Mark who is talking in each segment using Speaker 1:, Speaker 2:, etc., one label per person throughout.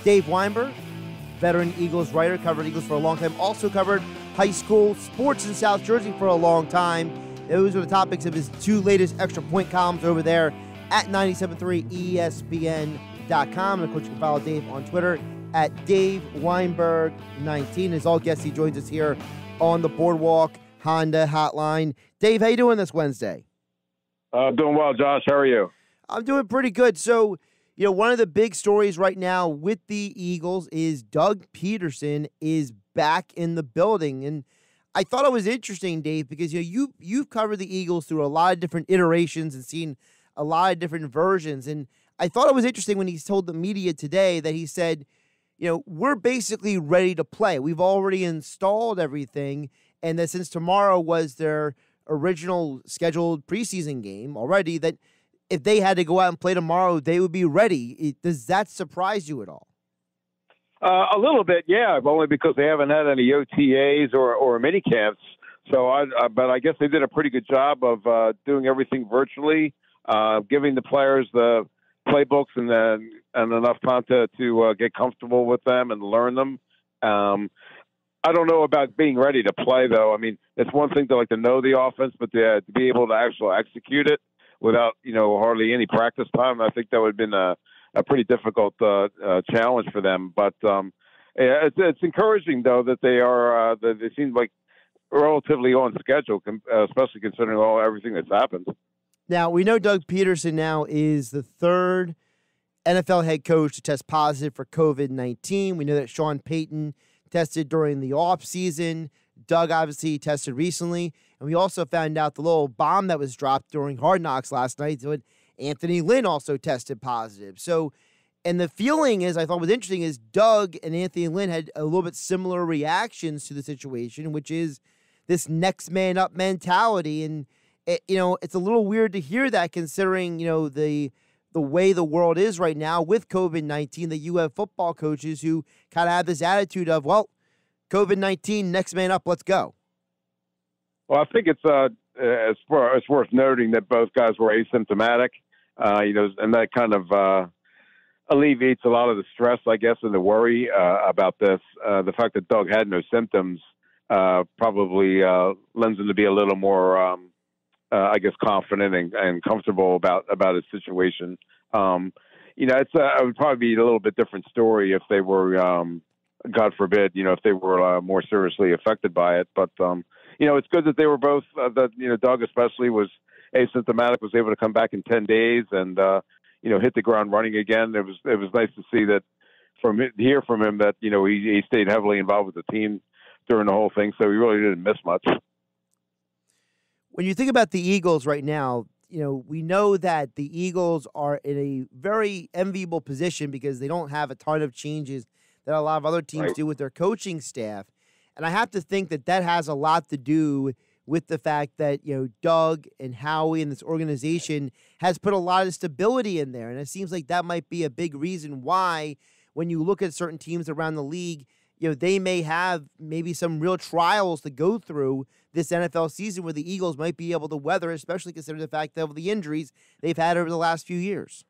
Speaker 1: Dave Weinberg, veteran Eagles writer, covered Eagles for a long time, also covered high school sports in South Jersey for a long time. Those are the topics of his two latest extra point columns over there at 973ESPN.com. And of course, you can follow Dave on Twitter at Dave Weinberg19. As all guests, he joins us here on the Boardwalk Honda Hotline. Dave, how you doing this Wednesday?
Speaker 2: Doing well, Josh. How are you?
Speaker 1: I'm doing pretty good. So, one of the big stories right now with the Eagles is Doug Pederson is back in the building. And I thought it was interesting, Dave, because you've covered the Eagles through a lot of different iterations and seen a lot of different versions. And I thought it was interesting when he told the media today that he said, we're basically ready to play. We've already installed everything, and that since tomorrow was their original scheduled preseason game already, that if they had to go out and play tomorrow, they would be ready. Does that surprise you at all?
Speaker 2: A little bit, yeah, only because they haven't had any OTAs or mini camps. So, but I guess they did a pretty good job of doing everything virtually, giving the players the playbooks and enough time to get comfortable with them and learn them. I don't know about being ready to play, though. I mean, it's one thing to know the offense, but to be able to actually execute it without hardly any practice time, I think that would have been a pretty difficult challenge for them. But it's encouraging, though, that they seem like relatively on schedule, especially considering everything that's happened.
Speaker 1: Now, we know Doug Pederson now is the third NFL head coach to test positive for COVID-19. We know that Sean Payton tested during the offseason. Doug obviously tested recently. And we also found out the little bomb that was dropped during Hard Knocks last night. So Anthony Lynn also tested positive. So, and the feeling is, I thought was interesting, is Doug and Anthony Lynn had a little bit similar reactions to the situation, which is this next man up mentality. And, it's a little weird to hear that considering, the way the world is right now with COVID-19, that you have football coaches who kind of have this attitude of, well, COVID-19, next man up, let's go.
Speaker 2: Well, I think it's worth noting that both guys were asymptomatic, and that kind of alleviates a lot of the stress, I guess, and the worry about this. The fact that Doug had no symptoms probably lends him to be a little more, I guess, confident and comfortable about his situation. It would probably be a little bit different story if they were, God forbid, if they were more seriously affected by it. But it's good that they were both. Doug especially was asymptomatic, was able to come back in 10 days, and hit the ground running again. It was nice to see that hear from him that he stayed heavily involved with the team during the whole thing, so he really didn't miss much.
Speaker 1: When you think about the Eagles right now, we know that the Eagles are in a very enviable position because they don't have a ton of changes that a lot of other teams do with their coaching staff. And I have to think that has a lot to do with the fact that, Doug and Howie and this organization has put a lot of stability in there. And it seems like that might be a big reason why, when you look at certain teams around the league, they may have maybe some real trials to go through this NFL season where the Eagles might be able to weather, especially considering the fact of the injuries they've had over the last few years.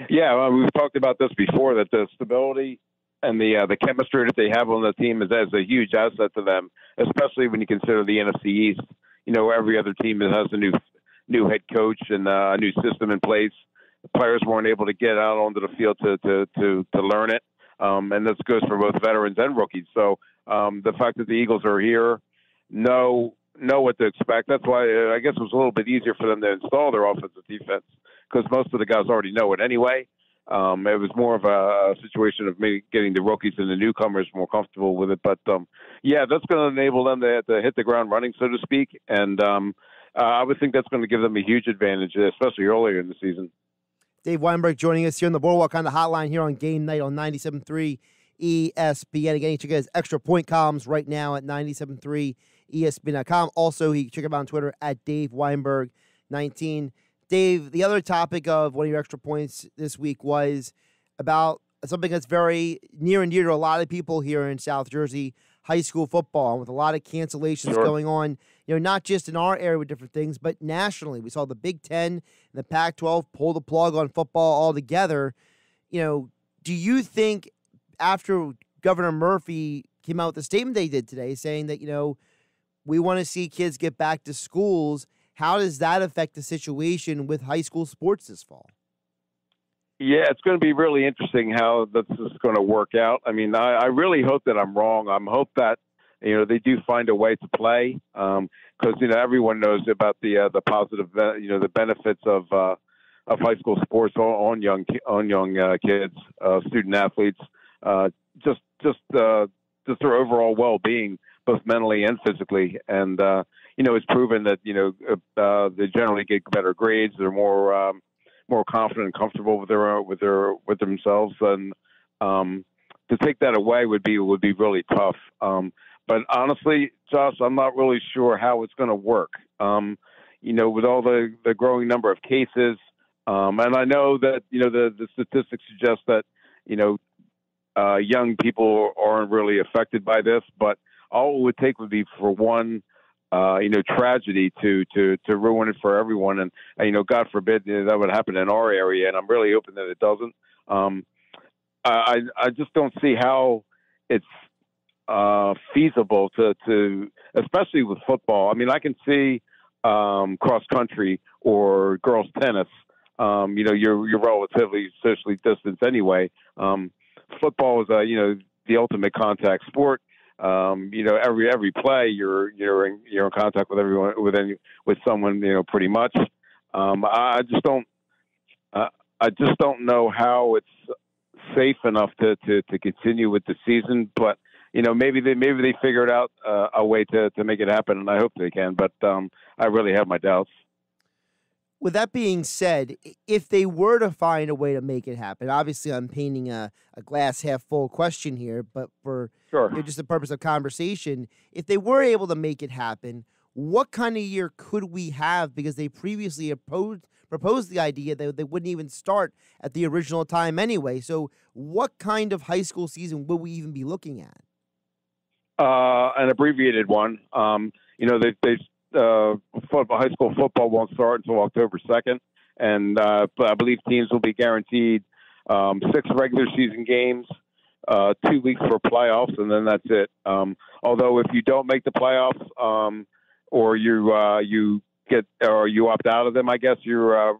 Speaker 2: Yeah, we've talked about this before, that the stability and the chemistry that they have on the team is a huge asset to them, especially when you consider the NFC East. Every other team that has a new head coach and a new system in place. The players weren't able to get out onto the field to learn it. And this goes for both veterans and rookies. So the fact that the Eagles are here, know what to expect. That's why I guess it was a little bit easier for them to install their offensive defense, because most of the guys already know it anyway. It was more of a situation of maybe getting the rookies and the newcomers more comfortable with it. But, that's going to enable them to hit the ground running, so to speak. And I would think that's going to give them a huge advantage, especially earlier in the season.
Speaker 1: Dave Weinberg joining us here on the Boardwalk on the hotline here on Game Night on 97.3 ESPN. Again, check out his extra point columns right now at 97.3ESPN.com. Also, you can check him out on Twitter at Dave Weinberg19. Dave, the other topic of one of your extra points this week was about something that's very near and dear to a lot of people here in South Jersey, high school football, and with a lot of cancellations going on, not just in our area with different things, but nationally. We saw the Big Ten and the Pac-12 pull the plug on football altogether. Do you think after Governor Murphy came out with the statement they did today saying that, we want to see kids get back to schools, how does that affect the situation with high school sports this fall?
Speaker 2: Yeah, it's going to be really interesting how this is going to work out. I mean, I really hope that I'm wrong. I hope that, they do find a way to play because, everyone knows about the positive, the benefits of high school sports on young kids, student athletes, just their overall well-being, both mentally and physically. And, it's proven that, they generally get better grades. They're more confident and comfortable with themselves. And to take that away would be really tough. But honestly, Josh, I'm not really sure how it's going to work. With all the growing number of cases, and I know that, the statistics suggest that, young people aren't really affected by this, but all it would take would be for one, tragedy to ruin it for everyone. And, God forbid that would happen in our area. And I'm really hoping that it doesn't. I just don't see how it's feasible to, especially with football. I mean, I can see cross country or girls tennis. You're relatively socially distanced anyway. Football is the ultimate contact sport. Every play you're in contact with everyone with someone, pretty much. I just don't know how it's safe enough to continue with the season, but maybe they figured out a way to make it happen, and I hope they can. But I really have my doubts.
Speaker 1: With that being said, if they were to find a way to make it happen, obviously I'm painting a glass half full question here, but for just the purpose of conversation, if they were able to make it happen, what kind of year could we have? Because they previously proposed the idea that they wouldn't even start at the original time anyway. So what kind of high school season will we even be looking at?
Speaker 2: An abbreviated one. High school football won't start until October 2nd. And I believe teams will be guaranteed 6 regular season games, 2 weeks for playoffs, and then that's it. Although if you don't make the playoffs, or you opt out of them, I guess you're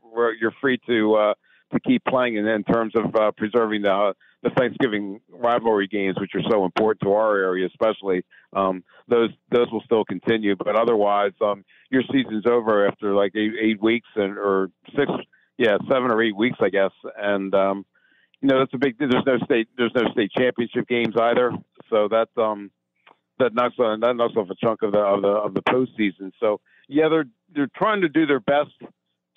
Speaker 2: free to keep playing in terms of preserving the Thanksgiving rivalry games, which are so important to our area, especially. Those will still continue, but otherwise, your season's over after like 8 weeks or 7 or 8 weeks, I guess. And that's a big. There's no state championship games either, so that knocks off a chunk of the postseason. So yeah, they're trying to do their best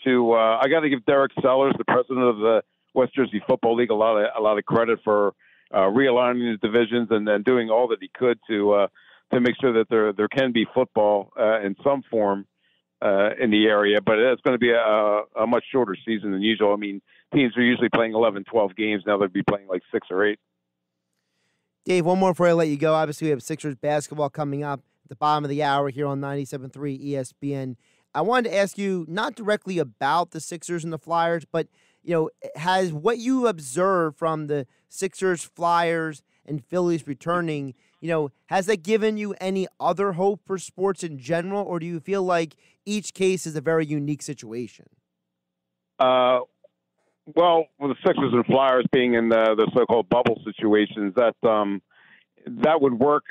Speaker 2: to. I got to give Derek Sellers, the president of the West Jersey Football League, a lot of credit for realigning the divisions and then doing all that he could to make sure that there can be football in some form in the area. But it's going to be a much shorter season than usual. I mean, teams are usually playing 11, 12 games. Now they'll be playing like 6 or 8.
Speaker 1: Dave, one more before I let you go. Obviously, we have Sixers basketball coming up at the bottom of the hour here on 97.3 ESPN. I wanted to ask you not directly about the Sixers and the Flyers, but has what you observed from the Sixers, Flyers, and Phillies returning, has that given you any other hope for sports in general, or do you feel like each case is a very unique situation?
Speaker 2: Well, with the Sixers and Flyers being in the so-called bubble situations, that would work.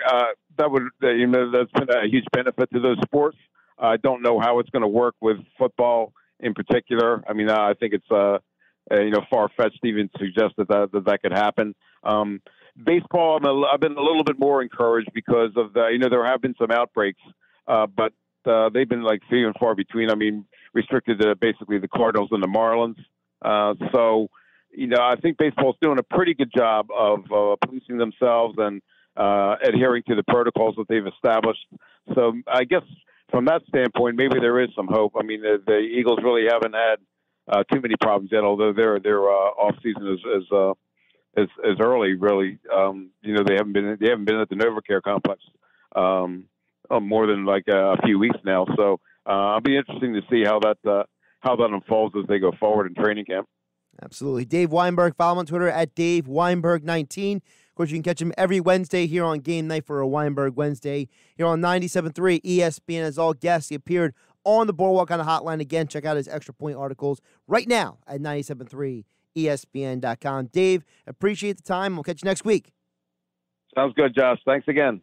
Speaker 2: That's been a huge benefit to those sports. I don't know how it's going to work with football in particular. I mean, I think it's far-fetched to even suggest that could happen. Baseball, I've been a little bit more encouraged because of there have been some outbreaks, but they've been like few and far between. I mean, restricted to basically the Cardinals and the Marlins. So I think baseball's doing a pretty good job of policing themselves and adhering to the protocols that they've established. So I guess from that standpoint, maybe there is some hope. I mean, the Eagles really haven't had too many problems yet, although their off season is early. Really, they haven't been at the NovaCare complex more than like a few weeks now. So it'll be interesting to see how that unfolds as they go forward in training camp.
Speaker 1: Absolutely. Dave Weinberg, follow him on Twitter at Dave Weinberg19. Of course, you can catch him every Wednesday here on Game Night for a Weinberg Wednesday here on 97.3 ESPN. As all guests, he appeared on the Boardwalk on the Hotline. Again, check out his Extra Point articles right now at 97.3 ESPN.com. Dave, appreciate the time. We'll catch you next week.
Speaker 2: Sounds good, Josh. Thanks again.